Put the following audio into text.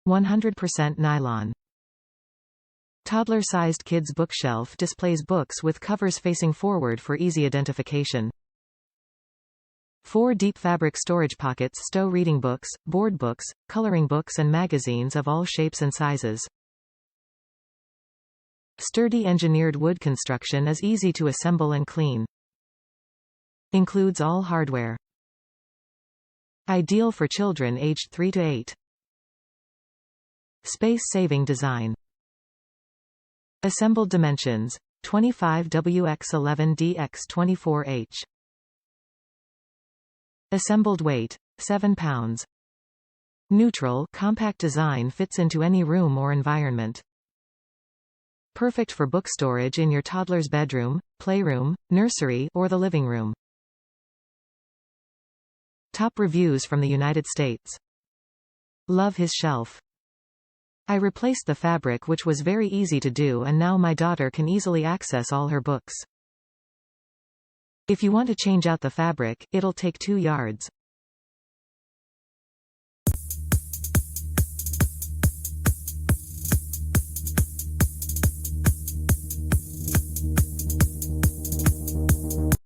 100% nylon. Toddler-sized kids bookshelf displays books with covers facing forward for easy identification. 4 deep fabric storage pockets stow reading books, board books, coloring books and magazines of all shapes and sizes. Sturdy engineered wood construction is easy to assemble and clean. Includes all hardware. Ideal for children aged 3 to 8. Space-saving design. Assembled dimensions: 25W×11D×24H. Assembled weight: 7 pounds. Neutral, compact design fits into any room or environment. Perfect for book storage in your toddler's bedroom, playroom, nursery, or the living room. Top reviews from the United States. Love his shelf. I replaced the fabric, which was very easy to do, and now my daughter can easily access all her books. If you want to change out the fabric, it'll take 2 yards.